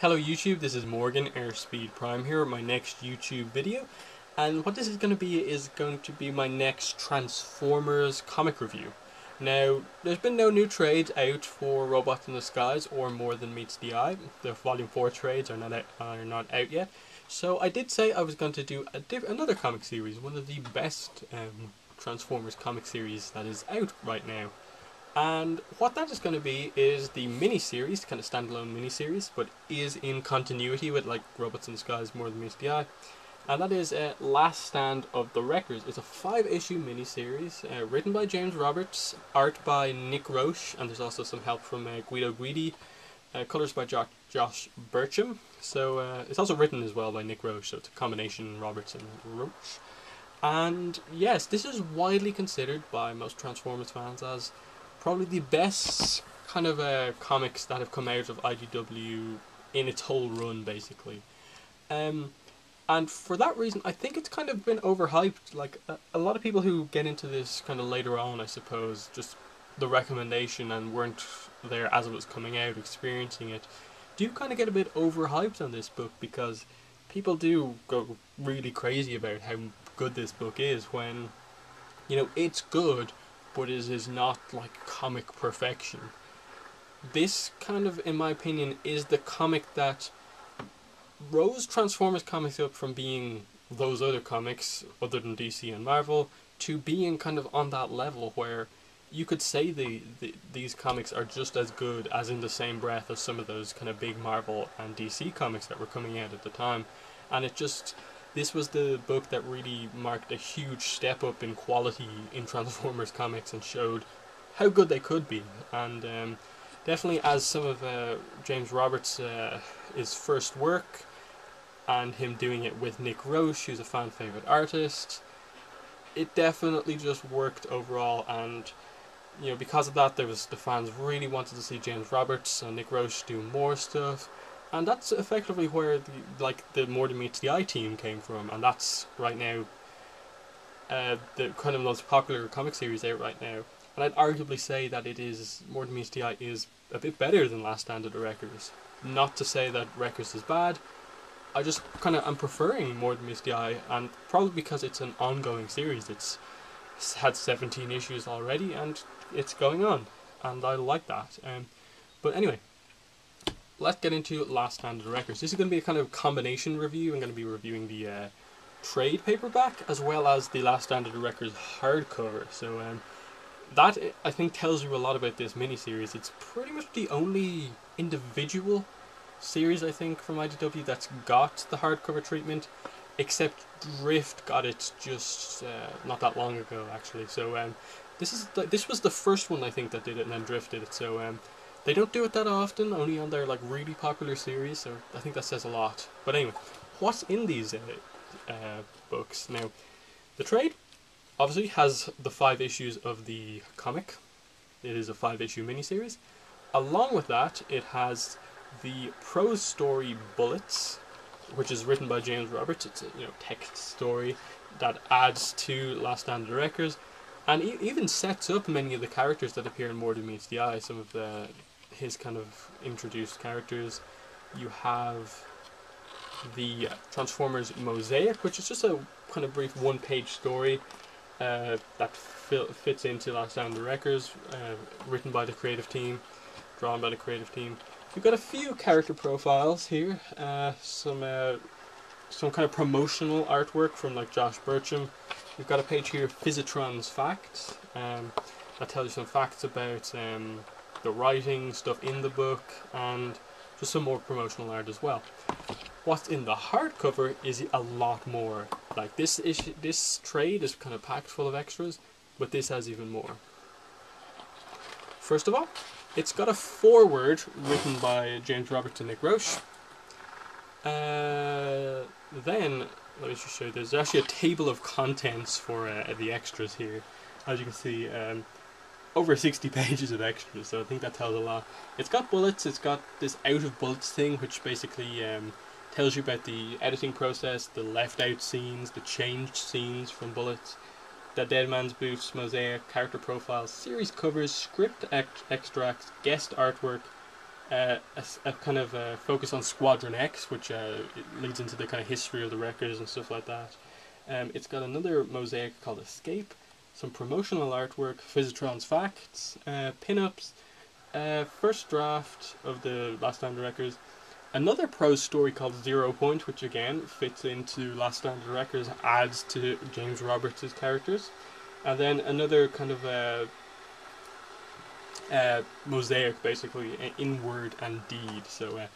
Hello YouTube, this is Morgan Airspeed Prime here with my next YouTube video, and what this is going to be my next Transformers comic review. Now, there's been no new trades out for Robots in the Skies or More Than Meets the Eye. The Volume 4 trades are not out yet, so I did say I was going to do another comic series, one of the best Transformers comic series that is out right now. And what that is going to be is the mini-series, kind of standalone mini-series, but is in continuity with like Robots in the Skies, More Than Meets the Eye. And that is Last Stand of the Wreckers. It's a 5-issue mini-series written by James Roberts, art by Nick Roche, and there's also some help from Guido Guidi, colours by Josh Burcham. So it's also written as well by Nick Roche, so it's a combination Roberts and Roche. And yes, this is widely considered by most Transformers fans as probably the best kind of comics that have come out of IDW in its whole run, basically. And for that reason, I think it's kind of been overhyped. Like, a lot of people who get into this kind of later on, I suppose, just the recommendation and weren't there as it was coming out, experiencing it, do kind of get a bit overhyped on this book, because people do go really crazy about how good this book is when, you know, it's good, but it is not like comic perfection. This kind of, in my opinion, is the comic that rose Transformers comics up from being those other comics, other than DC and Marvel, to being kind of on that level where you could say these comics are just as good, as in the same breath as some of those kind of big Marvel and DC comics that were coming out at the time. And this was the book that really marked a huge step up in quality in Transformers comics and showed how good they could be. And definitely, as some of James Roberts' his first work, and him doing it with Nick Roche, who's a fan favourite artist, it definitely just worked overall. And you know, because of that, the fans really wanted to see James Roberts and Nick Roche do more stuff. And that's effectively where the More Than Meets the Eye team came from, and that's right now the kind of most popular comic series out right now. And I'd arguably say that More Than Meets the Eye is a bit better than Last Stand of the Wreckers. Not to say that Wreckers is bad, I'm preferring More Than Meets the Eye, and probably because it's an ongoing series. It's had 17 issues already, and it's going on, and I like that. But anyway, let's get into Last Stand of the Wreckers. This is going to be a kind of combination review. I'm going to be reviewing the trade paperback as well as the Last Stand of the Wreckers hardcover. So that, I think, tells you a lot about this miniseries. It's pretty much the only individual series, I think, from IDW that's got the hardcover treatment, except Drift got it just not that long ago, actually. So this was the first one, I think, that did it, and then Drift did it. So they don't do it that often, only on their like really popular series, so I think that says a lot. But anyway, what's in these books? Now, the trade obviously has the 5 issues of the comic. It is a 5-issue miniseries. Along with that, it has the prose story Bullets, which is written by James Roberts. It's a text story that adds to Last Stand of the Wreckers, and even sets up many of the characters that appear in More Than Meets the Eye. Some of his kind of introduced characters. You have the Transformers Mosaic, which is just a kind of brief 1-page story that fits into Last Stand of the Wreckers, written by the creative team, drawn by the creative team. You've got a few character profiles here, some kind of promotional artwork from like Josh Burcham. You've got a page here, Physitron's Facts, that tells you some facts about the writing, stuff in the book, and just some more promotional art as well. What's in the hardcover is a lot more. Like this trade is kind of packed full of extras, but this has even more. First of all, it's got a foreword written by James Roberts and Nick Roche. Then, let me just show you, there's actually a table of contents for the extras here. As you can see, over 60 pages of extras, so I think that tells a lot. It's got bullets, it's got this out of bullets thing, which basically tells you about the editing process, the left out scenes, the changed scenes from bullets, the Dead Man's Boots, Mosaic, character profiles, series covers, script extracts, guest artwork, a kind of focus on Squadron X, which it leads into the kind of history of the Wreckers and stuff like that. It's got another mosaic called Escape, some promotional artwork, Physitron's facts, pin-ups, first draft of the Last Stand of the Wreckers, another prose story called 0 Point, which again fits into Last Stand of the Wreckers, adds to James Roberts' characters, and then another kind of mosaic, basically, in word and deed. So a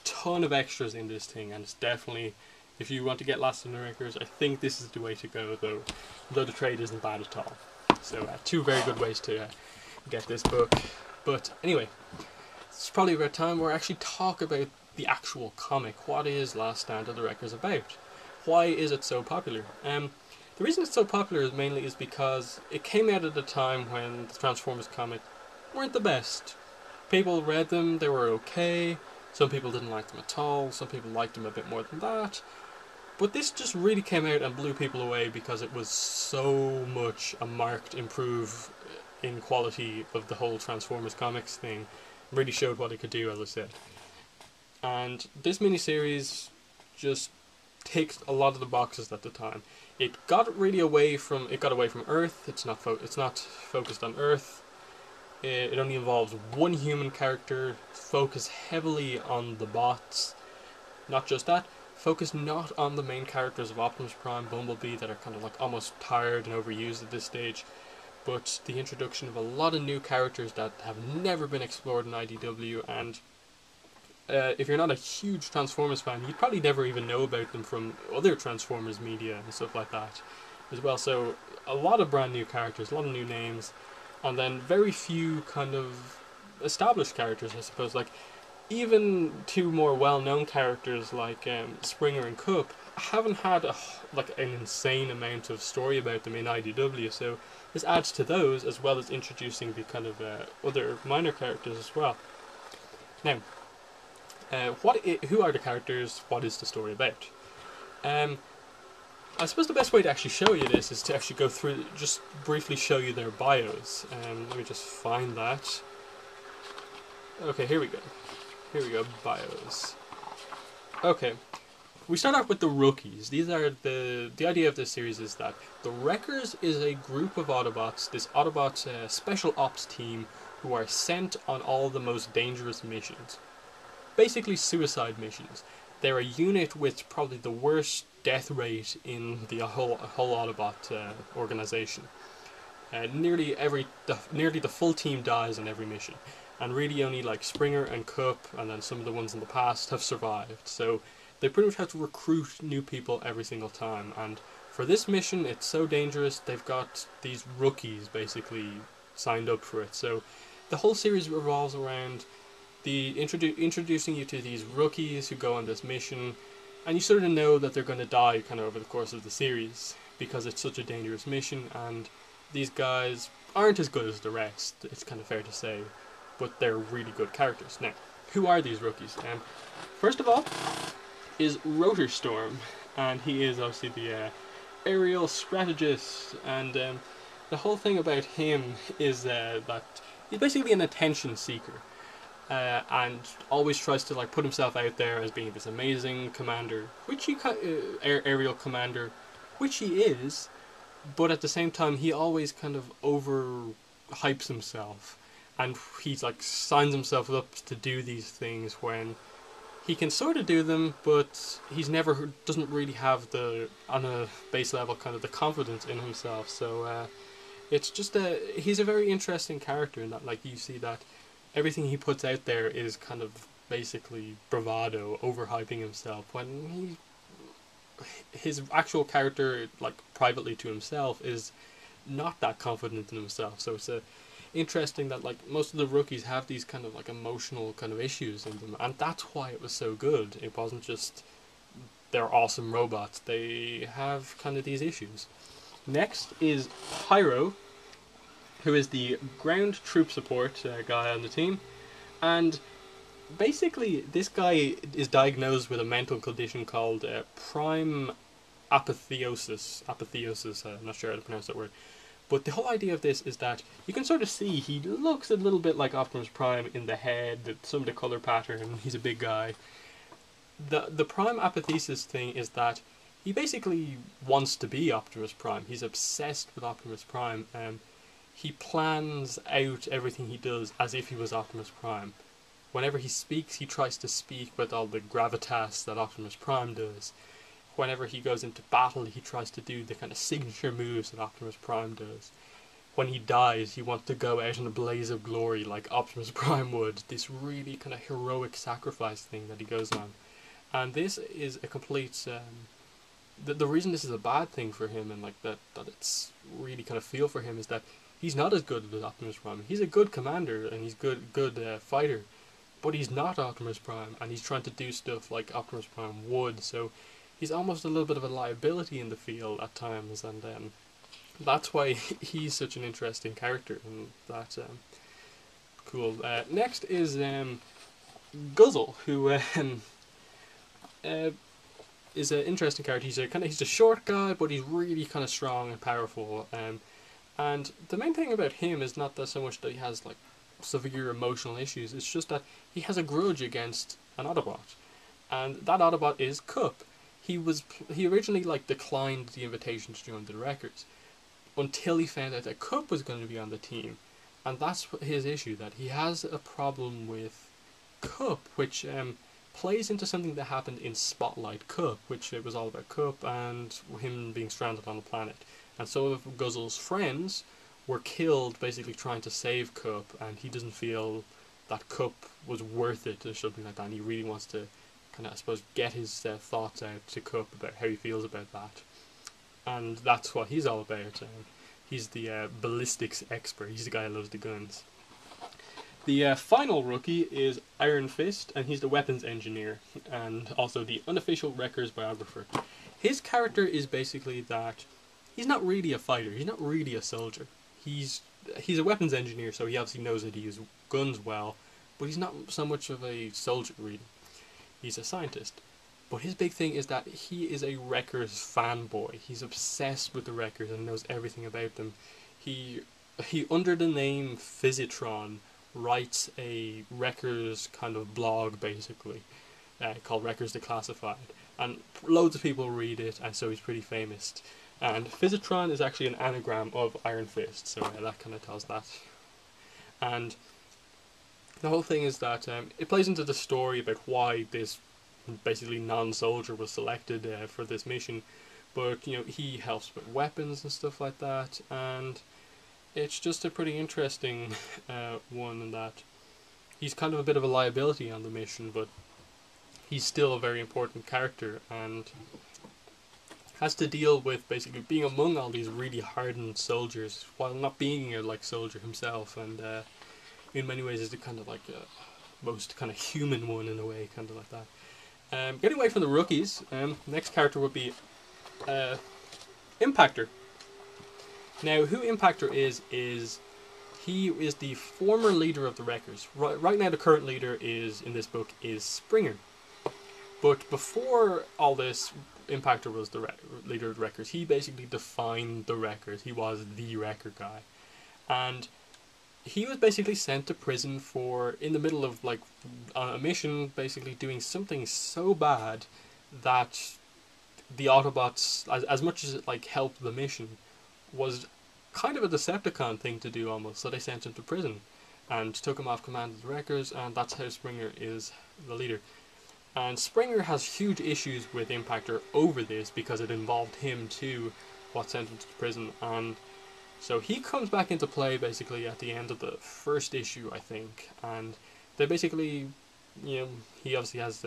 ton of extras in this thing, and it's definitely, if you want to get Last Stand of the Wreckers, I think this is the way to go, though the trade isn't bad at all. So two very good ways to get this book. But anyway, it's probably about time where I actually talk about the actual comic. What is Last Stand of the Wreckers about? Why is it so popular? The reason it's so popular is mainly because it came out at a time when the Transformers comic weren't the best. People read them, they were okay. Some people didn't like them at all, some people liked them a bit more than that. But this just really came out and blew people away because it was so much a marked improve in quality of the whole Transformers comics thing. Really showed what it could do, as I said. And this miniseries just ticked a lot of the boxes at the time. It got away from Earth. It's not focused on Earth. It only involves one human character. Focus heavily on the bots. Not just that. Focus not on the main characters of Optimus Prime, Bumblebee, that are kind of like almost tired and overused at this stage, but the introduction of a lot of new characters that have never been explored in IDW, and if you're not a huge Transformers fan, you'd probably never even know about them from other Transformers media and stuff like that as well. So a lot of brand new characters, a lot of new names, and then very few kind of established characters, I suppose. Like, even two more well-known characters like Springer and Coop haven't had an insane amount of story about them in IDW, so this adds to those as well as introducing the kind of other minor characters as well. Now, who are the characters? What is the story about? I suppose the best way to actually show you this is to actually go through, just briefly show you their bios. Let me just find that. Okay, here we go. Here we go, bios. Okay, we start off with the rookies. These are the idea of this series is that the Wreckers is a group of Autobots, this Autobots special ops team who are sent on all the most dangerous missions. Basically suicide missions. They're a unit with probably the worst death rate in the whole Autobot organization. Nearly the full team dies on every mission. And really only like Springer and Coop and then some of the ones in the past have survived. So they pretty much have to recruit new people every single time. And for this mission, it's so dangerous, they've got these rookies basically signed up for it. So the whole series revolves around introducing you to these rookies who go on this mission. And you sort of know that they're going to die kind of over the course of the series because it's such a dangerous mission. And these guys aren't as good as the rest, it's kind of fair to say. But they're really good characters. Now, who are these rookies? First of all is Rotor Storm, and he is obviously the aerial strategist, and the whole thing about him is that he's basically an attention seeker, and always tries to like put himself out there as being this amazing commander, which he aerial commander, which he is, but at the same time he always kind of overhypes himself. And he's like signs himself up to do these things when he can sort of do them, but he's doesn't really have on a base level kind of the confidence in himself. So it's just he's a very interesting character in that, like, you see that everything he puts out there is kind of basically bravado, overhyping himself, when his actual character, like privately to himself, is not that confident in himself. So it's interesting that like most of the rookies have these kind of like emotional kind of issues in them, and that's why it was so good. It wasn't just they're awesome robots, they have kind of these issues. Next is Pyro, who is the ground troop support guy on the team, and basically this guy is diagnosed with a mental condition called prime apotheosis. I'm not sure how to pronounce that word. But the whole idea of this is that you can sort of see he looks a little bit like Optimus Prime in the head, some of the color pattern. He's a big guy. The Prime apathesis thing is that he basically wants to be Optimus Prime. He's obsessed with Optimus Prime. He plans out everything he does as if he was Optimus Prime. Whenever he speaks, he tries to speak with all the gravitas that Optimus Prime does. Whenever he goes into battle, he tries to do the kind of signature moves that Optimus Prime does. When he dies, he wants to go out in a blaze of glory like Optimus Prime would. This really kind of heroic sacrifice thing that he goes on. And this is a complete... the reason this is a bad thing for him, and like that it's really kind of feel for him, is that he's not as good as Optimus Prime. He's a good commander, and he's good fighter. But he's not Optimus Prime, and he's trying to do stuff like Optimus Prime would, so he's almost a little bit of a liability in the field at times, and that's why he's such an interesting character, and that's cool. Next is Guzzle, who is an interesting character. He's a short guy, but he's really kind of strong and powerful, and the main thing about him is not that so much that he has like severe emotional issues. It's just that he has a grudge against an Autobot, and that Autobot is Cup. He originally like declined the invitation to join the Wreckers until he found out that Cup was going to be on the team, and that's his issue, that he has a problem with Cup, which plays into something that happened in Spotlight Cup, which it was all about Cup and him being stranded on the planet, and some of Guzzle's friends were killed basically trying to save Cup, and he doesn't feel that Cup was worth it or something like that, and he really wants to kind of, I suppose, get his thoughts out to Cup about how he feels about that. And that's what he's all about. He's the ballistics expert. He's the guy who loves the guns. The final rookie is Iron Fist, and he's the weapons engineer, and also the unofficial Wreckers biographer. His character is basically that he's not really a fighter, he's not really a soldier. He's a weapons engineer, so he obviously knows that he uses guns well, but he's not so much of a soldier, really. He's a scientist. But his big thing is that he is a Wreckers fanboy. He's obsessed with the Wreckers and knows everything about them. He under the name Physitron, writes a Wreckers kind of blog, basically, called Wreckers Declassified. And loads of people read it, and so he's pretty famous. And Physitron is actually an anagram of Iron Fist, so that kind of tells that. And the whole thing is that it plays into the story about why this basically non-soldier was selected for this mission, but he helps with weapons and stuff like that, and it's just a pretty interesting one in that he's kind of a bit of a liability on the mission, but he's still a very important character and has to deal with basically being among all these really hardened soldiers while not being a soldier himself, and in many ways is the kind of most kind of human one in a way, kind of like that. Getting away from the rookies, next character would be Impactor. Now, who Impactor is he is the former leader of the Wreckers. Right now, the current leader in this book is Springer. But before all this, Impactor was the leader of the Wreckers. He basically defined the Wreckers. He was the Wrecker guy. And he was basically sent to prison in the middle of on a mission, basically doing something so bad that the Autobots, as much as it helped the mission, was kind of a Decepticon thing to do almost. So they sent him to prison and took him off command of the Wreckers, and that's how Springer is the leader. And Springer has huge issues with Impactor over this because it involved him too, what sent him to prison. And so he comes back into play basically at the end of the first issue, I think. And they basically, he obviously has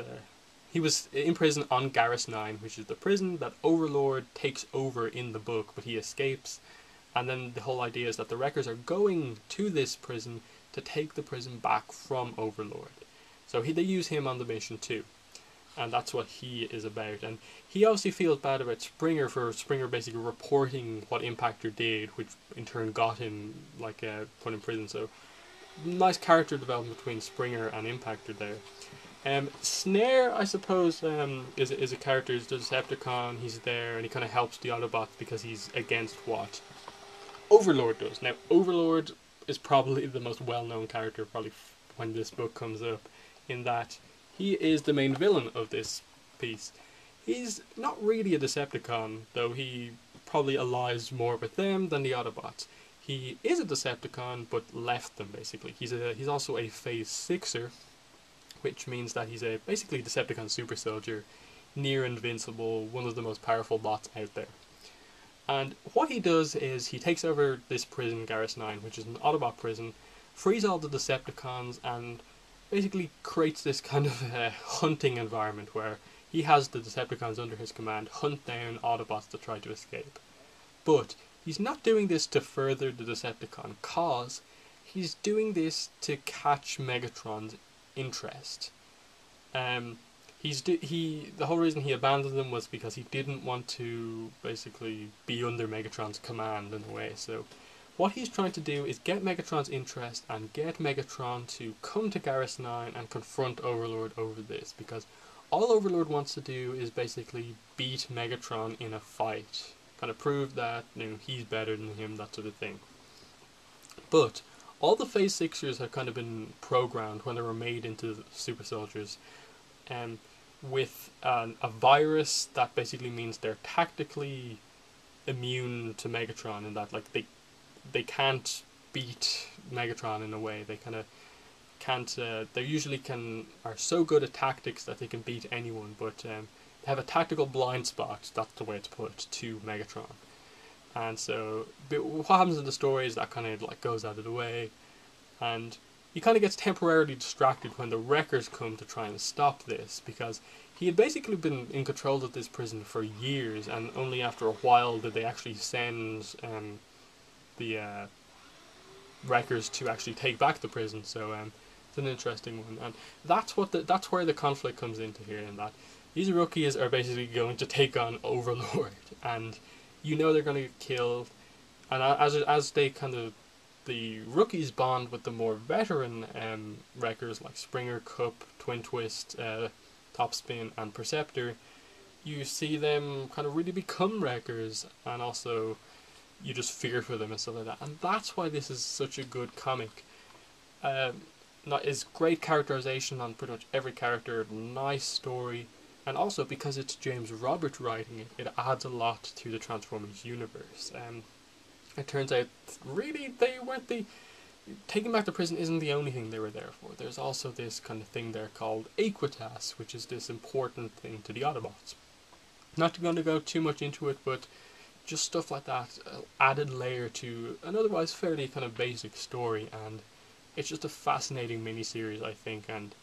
he was in prison on Garrus 9, which is the prison that Overlord takes over in the book, but he escapes. And then the whole idea is that the Wreckers are going to this prison to take the prison back from Overlord. So they use him on the mission too. And that's what he is about. And he obviously feels bad about Springer for Springer basically reporting what Impactor did, which in turn got him put in prison. So nice character development between Springer and Impactor there. Snare, I suppose, is a character. He's the Decepticon. He's there and he kind of helps the Autobots because he's against what Overlord does. Now, Overlord is probably the most well-known character, probably when this book comes up, in that he is the main villain of this piece. He's not really a Decepticon, though he probably allies more with them than the Autobots. He is a Decepticon, but left them, basically. He's also a Phase Sixer, which means that he's basically a Decepticon super soldier, near invincible, one of the most powerful bots out there. And what he does is he takes over this prison, Garrus 9, which is an Autobot prison, frees all the Decepticons, and basically creates this kind of hunting environment where he has the Decepticons under his command hunt down Autobots to try to escape. But he's not doing this to further the Decepticon cause, he's doing this to catch Megatron's interest. The whole reason he abandoned them was because he didn't want to basically be under Megatron's command in a way. So what he's trying to do is get Megatron's interest and get Megatron to come to Garrus 9 and confront Overlord over this, because all Overlord wants to do is basically beat Megatron in a fight, kind of prove that he's better than him, that sort of thing. But all the Phase Sixers have kind of been programmed when they were made into super soldiers, with a virus that basically means they're tactically immune to Megatron, in that they can't beat Megatron in a way. They kind of can't. They usually are so good at tactics that they can beat anyone, but they have a tactical blind spot. That's the way it's put, to Megatron. And so, but what happens in the story is that kind of goes out of the way, and he kind of gets temporarily distracted when the Wreckers come to try and stop this, because he had basically been in control of this prison for years, and only after a while did they actually send the Wreckers to actually take back the prison. So it's an interesting one, and that's where the conflict comes into here, in that these rookies are basically going to take on Overlord, and they're going to get killed, and as they the rookies bond with the more veteran Wreckers like Springer, Cup, Twin Twist, Topspin, and Perceptor, you see them kind of really become Wreckers, and also you just fear for them and stuff like that. And that's why this is such a good comic. It's great characterization on pretty much every character, nice story, and also because it's James Robert writing it, it adds a lot to the Transformers universe. It turns out, really, they weren't taking back the prison isn't the only thing they were there for. There's also this kind of thing there called Equitas, which is this important thing to the Autobots. Not going to go too much into it, but just stuff like that, added layer to an otherwise fairly kind of basic story, and it's just a fascinating miniseries, I think, and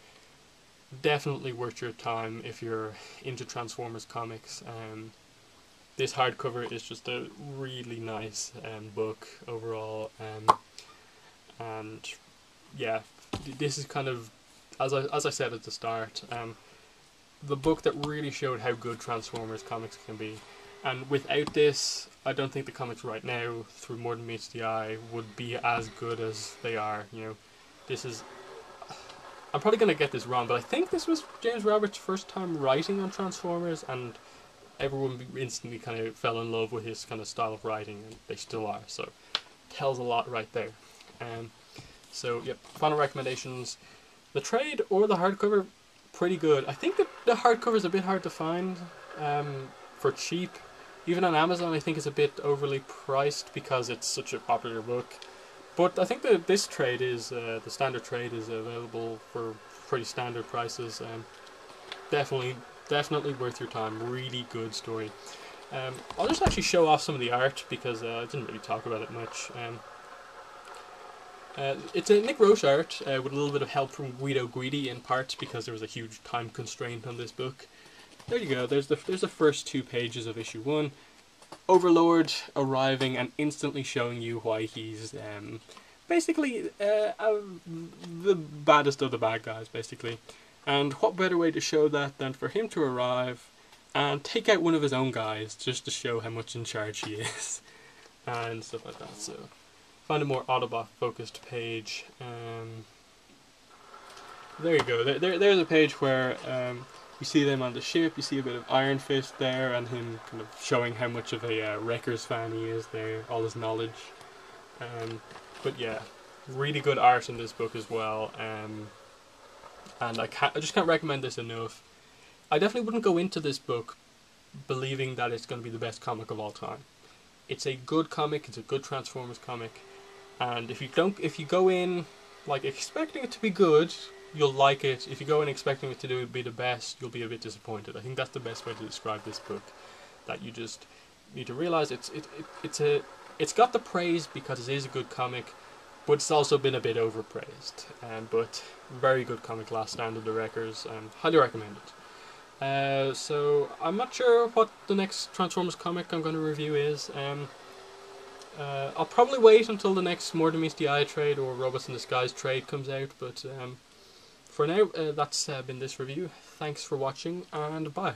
definitely worth your time if you're into Transformers comics. This hardcover is just a really nice book overall, and yeah, this is kind of, as I said at the start, the book that really showed how good Transformers comics can be. And without this, I don't think the comics right now, through More Than Meets the Eye, would be as good as they are. This is, I'm probably going to get this wrong, but I think this was James Roberts' first time writing on Transformers, and everyone instantly kind of fell in love with his kind of style of writing, and they still are, so tells a lot right there. So, yep, final recommendations. The trade or the hardcover, pretty good. I think that the hardcover is a bit hard to find for cheap. Even on Amazon, I think it's a bit overly priced because it's such a popular book. But I think that this trade is, the standard trade is available for pretty standard prices. Definitely worth your time. Really good story. I'll just actually show off some of the art because I didn't really talk about it much. It's a Nick Roche art with a little bit of help from Guido Guidi in parts because there was a huge time constraint on this book. There you go. There's the first 2 pages of issue 1. Overlord arriving and instantly showing you why he's basically the baddest of the bad guys, basically. And what better way to show that than for him to arrive and take out one of his own guys just to show how much in charge he is and stuff like that. So find a more Autobot focused page. There you go. There's a page where you see them on the ship, you see a bit of Iron Fist there, and him kind of showing how much of a Wreckers fan he is there, all his knowledge. But yeah, really good art in this book as well. And I just can't recommend this enough. I definitely wouldn't go into this book believing that it's going to be the best comic of all time. It's a good comic. It's a good Transformers comic. And if you go in like expecting it to be good, you'll like it. If you go in expecting it to be the best, you'll be a bit disappointed. I think that's the best way to describe this book. That you just need to realize it's got the praise because it is a good comic, but it's also been a bit overpraised. But very good comic, Last Stand of the Wreckers. Highly recommend it. So I'm not sure what the next Transformers comic I'm going to review is. I'll probably wait until the next More Than Meets the Eye trade or Robots in Disguise trade comes out, but for now, that's been this review. Thanks for watching, and bye.